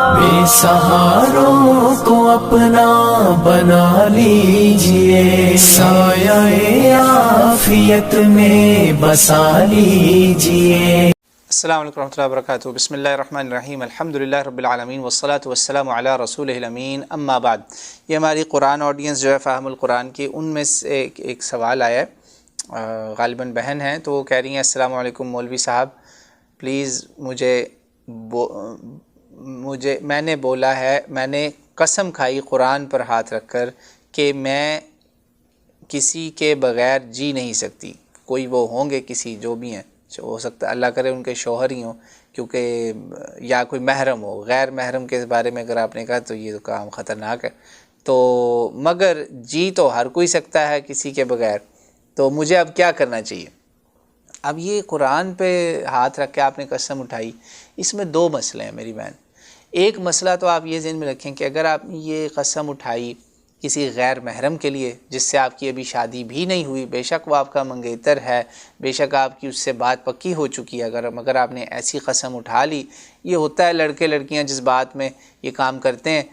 بے سہاروں کو اپنا بنا لیجئے، سایہ عافیت میں بسا لیجئے۔ السلام علیکم ورحمۃ اللہ وبرکاتہ۔ بسم اللہ الرحمن الرحیم، الحمدللہ رب العالمین والصلاة والسلام علی رسولہ الامین، اما بعد۔ یہ ہماری قرآن آڈینس جو ہے فہم القرآن کی، ان میں سے ایک سوال آیا ہے، غالباً بہن ہیں، تو وہ کہہ رہی ہیں السلام علیکم مولوی صاحب، پلیز میں نے بولا ہے، میں نے قسم کھائی قرآن پر ہاتھ رکھ کر کہ میں کسی کے بغیر جی نہیں سکتی، کوئی وہ ہوں گے کسی جو بھی ہیں، ہو سکتا ہے اللہ کرے ان کے شوہر ہی ہوں، کیونکہ یا کوئی محرم ہو، غیر محرم کے بارے میں اگر آپ نے کہا تو یہ تو کام خطرناک ہے، تو مگر جی تو ہر کوئی سکتا ہے کسی کے بغیر، تو مجھے اب کیا کرنا چاہیے؟ اب یہ قرآن پہ ہاتھ رکھ کے آپ نے قسم اٹھائی، اس میں دو مسئلے ہیں میری بہن۔ ایک مسئلہ تو آپ یہ ذہن میں رکھیں کہ اگر آپ نے یہ قسم اٹھائی کسی غیر محرم کے لیے جس سے آپ کی ابھی شادی بھی نہیں ہوئی، بے شک وہ آپ کا منگیتر ہے، بے شک آپ کی اس سے بات پکی ہو چکی ہے، مگر آپ نے ایسی قسم اٹھا لی، یہ ہوتا ہے لڑکے لڑکیاں جس بات میں یہ کام کرتے ہیں،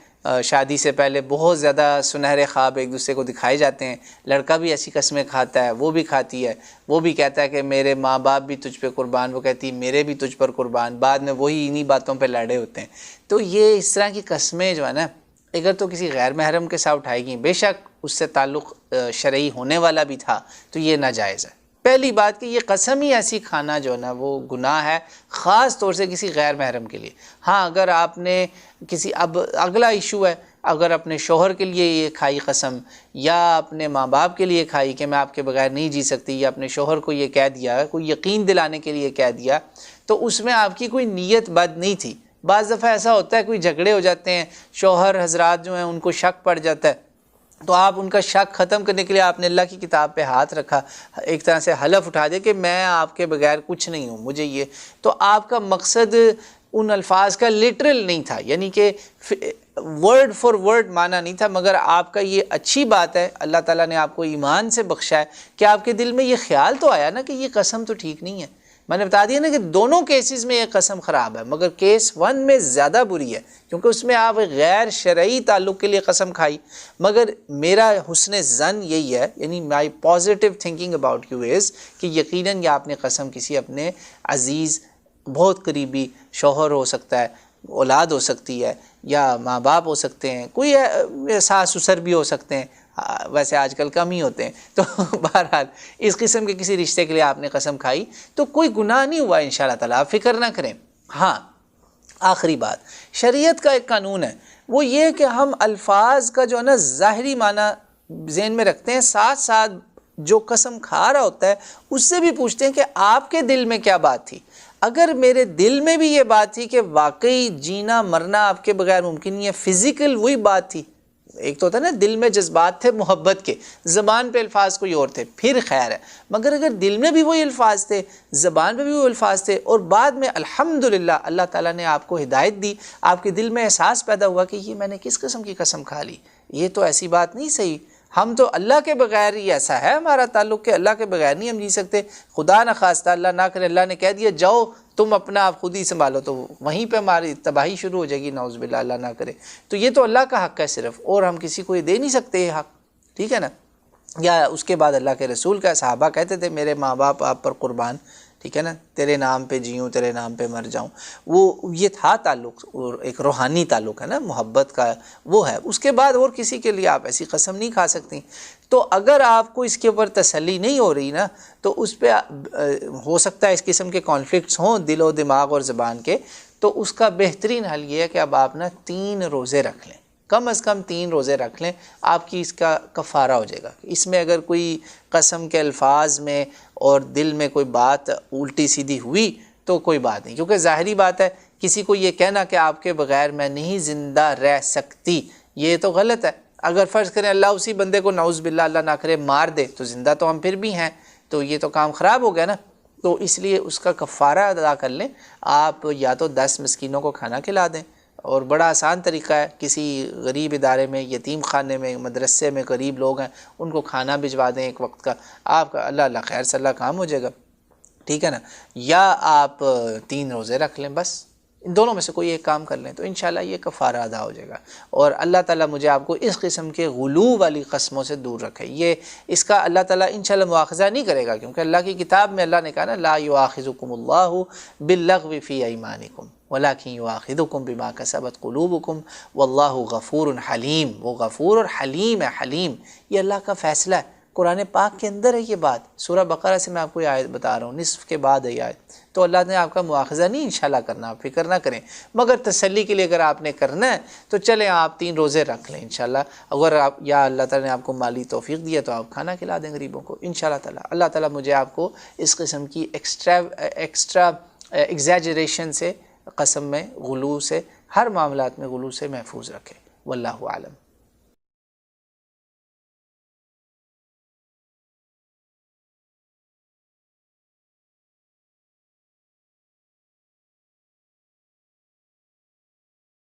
شادی سے پہلے بہت زیادہ سنہرے خواب ایک دوسرے کو دکھائے جاتے ہیں، لڑکا بھی ایسی قسمیں کھاتا ہے، وہ بھی کھاتی ہے، وہ بھی کہتا ہے کہ میرے ماں باپ بھی تجھ پہ قربان، وہ کہتی میرے بھی تجھ پر قربان، بعد میں وہی انہی باتوں پہ لڑے ہوتے ہیں۔ تو یہ اس طرح کی قسمیں جو ہے نا، اگر تو کسی غیر محرم کے ساتھ اٹھائی گئیں، بے شک اس سے تعلق شرعی ہونے والا بھی تھا، تو یہ ناجائز ہے۔ پہلی بات کہ یہ قسم ہی ایسی کھانا جو ہے نا وہ گناہ ہے، خاص طور سے کسی غیر محرم کے لیے۔ ہاں اگر آپ نے کسی، اب اگلا ایشو ہے، اگر اپنے شوہر کے لیے یہ کھائی قسم، یا اپنے ماں باپ کے لیے کھائی کہ میں آپ کے بغیر نہیں جی سکتی، یا اپنے شوہر کو یہ کہہ دیا، کوئی یقین دلانے کے لیے کہہ دیا، تو اس میں آپ کی کوئی نیت بد نہیں تھی۔ بعض دفعہ ایسا ہوتا ہے کوئی جھگڑے ہو جاتے ہیں، شوہر حضرات جو ہیں ان کو شک پڑ جاتا ہے، تو آپ ان کا شک ختم کرنے کے لیے آپ نے اللہ کی کتاب پہ ہاتھ رکھا، ایک طرح سے حلف اٹھا دے کہ میں آپ کے بغیر کچھ نہیں ہوں، مجھے یہ، تو آپ کا مقصد ان الفاظ کا لٹرل نہیں تھا، یعنی کہ ورڈ فار ورڈ معنی نہیں تھا، مگر آپ کا یہ اچھی بات ہے، اللہ تعالیٰ نے آپ کو ایمان سے بخشا ہے کہ آپ کے دل میں یہ خیال تو آیا نا کہ یہ قسم تو ٹھیک نہیں ہے۔ میں نے بتا دیا نا کہ دونوں کیسز میں یہ قسم خراب ہے، مگر کیس 1 میں زیادہ بری ہے، کیونکہ اس میں آپ غیر شرعی تعلق کے لیے قسم کھائی۔ مگر میرا حسن ظن یہی ہے، یعنی مائی پازیٹیو تھنکنگ اباؤٹ یو از کہ یقیناً یہ آپ نے قسم کسی اپنے عزیز بہت قریبی شوہر ہو سکتا ہے، اولاد ہو سکتی ہے، یا ماں باپ ہو سکتے ہیں، کوئی ساس سسر بھی ہو سکتے ہیں، ویسے آج کل کم ہی ہوتے ہیں، تو بہرحال اس قسم کے کسی رشتے کے لیے آپ نے قسم کھائی تو کوئی گناہ نہیں ہوا انشاءاللہ تعالیٰ، آپ فکر نہ کریں۔ ہاں آخری بات، شریعت کا ایک قانون ہے، وہ یہ کہ ہم الفاظ کا جو ہے نا ظاہری معنی ذہن میں رکھتے ہیں، ساتھ ساتھ جو قسم کھا رہا ہوتا ہے اس سے بھی پوچھتے ہیں کہ آپ کے دل میں کیا بات تھی۔ اگر میرے دل میں بھی یہ بات تھی کہ واقعی جینا مرنا آپ کے بغیر ممکن نہیں ہے، فزیکل وہی بات تھی، ایک تو ہوتا ہے نا دل میں جذبات تھے محبت کے، زبان پہ الفاظ کوئی اور تھے، پھر خیر ہے، مگر اگر دل میں بھی وہی الفاظ تھے، زبان پہ بھی وہی الفاظ تھے، اور بعد میں الحمدللہ اللہ تعالیٰ نے آپ کو ہدایت دی، آپ کے دل میں احساس پیدا ہوا کہ یہ میں نے کس قسم کی قسم کھا لی، یہ تو ایسی بات نہیں صحیح، ہم تو اللہ کے بغیر ہی ایسا ہے ہمارا تعلق کہ اللہ کے بغیر نہیں ہم جی سکتے، خدا نہ خواستہ اللہ نہ کرے اللہ نے کہہ دیا جاؤ تم اپنا آپ خود ہی سنبھالو، تو وہیں پہ ہماری تباہی شروع ہو جائے گی، نعوذ باللہ اللہ نہ کرے۔ تو یہ تو اللہ کا حق ہے صرف، اور ہم کسی کو یہ دے نہیں سکتے یہ حق، ٹھیک ہے نا۔ یا اس کے بعد اللہ کے رسول کا، صحابہ کہتے تھے میرے ماں باپ آپ پر قربان، ٹھیک ہے نا، تیرے نام پہ جیوں تیرے نام پہ مر جاؤں، وہ یہ تھا تعلق، اور ایک روحانی تعلق ہے نا، محبت کا وہ ہے، اس کے بعد اور کسی کے لیے آپ ایسی قسم نہیں کھا سکتی۔ تو اگر آپ کو اس کے اوپر تسلی نہیں ہو رہی نا، تو اس پہ ہو سکتا ہے اس قسم کے کانفلکٹس ہوں دل و دماغ اور زبان کے، تو اس کا بہترین حل یہ ہے کہ اب آپ نا 3 روزے رکھ لیں، کم از کم 3 روزے رکھ لیں، آپ کی اس کا کفارہ ہو جائے گا۔ اس میں اگر کوئی قسم کے الفاظ میں اور دل میں کوئی بات الٹی سیدھی ہوئی تو کوئی بات نہیں، کیونکہ ظاہری بات ہے کسی کو یہ کہنا کہ آپ کے بغیر میں نہیں زندہ رہ سکتی، یہ تو غلط ہے۔ اگر فرض کریں اللہ اسی بندے کو نعوذ باللہ اللہ نہ کرے مار دے تو زندہ تو ہم پھر بھی ہیں، تو یہ تو کام خراب ہو گیا نا۔ تو اس لیے اس کا کفارہ ادا کر لیں، آپ یا تو 10 مسکینوں کو کھانا کھلا دیں، اور بڑا آسان طریقہ ہے، کسی غریب ادارے میں، یتیم خانے میں، مدرسے میں غریب لوگ ہیں ان کو کھانا بھجوا دیں ایک وقت کا، آپ کا اللہ خیر صلی اللہ کام ہو جائے گا، ٹھیک ہے نا۔ یا آپ 3 روزے رکھ لیں بس، ان دونوں میں سے کوئی ایک کام کر لیں تو انشاءاللہ یہ کفارہ ادا ہو جائے گا، اور اللہ تعالیٰ مجھے آپ کو اس قسم کے غلو والی قسموں سے دور رکھے۔ یہ اس کا اللہ تعالیٰ انشاءاللہ مواخذہ نہیں کرے گا، کیونکہ اللہ کی کتاب میں اللہ نے کہا نا لا یؤاخذکم اللہ باللغو فی ایمانکم ولکن یؤاخذکم بما کسبت قلوبکم واللہ غفور حلیم۔ وہ غفور اور حلیم ہے۔ حلیم یہ اللہ کا فیصلہ ہے، قرآن پاک کے اندر ہے یہ بات۔ سورہ بقرہ سے میں آپ کو یہ آیت بتا رہا ہوں، نصف کے بعد ہے یہ آیت۔ تو اللہ نے آپ کا مواخذہ نہیں انشاءاللہ کرنا، آپ فکر نہ کریں، مگر تسلی کے لیے اگر آپ نے کرنا ہے تو چلیں آپ 3 روزے رکھ لیں انشاءاللہ۔ اگر آپ یا اللہ تعالیٰ نے آپ کو مالی توفیق دیا تو آپ کھانا کھلا دیں غریبوں کو انشاءاللہ تعالیٰ۔ اللہ تعالیٰ مجھے آپ کو اس قسم کی ایکسٹرا ایگزیجریشن سے، قسم میں غلو سے، ہر معاملات میں غلو سے محفوظ رکھے۔ واللہ اعلم۔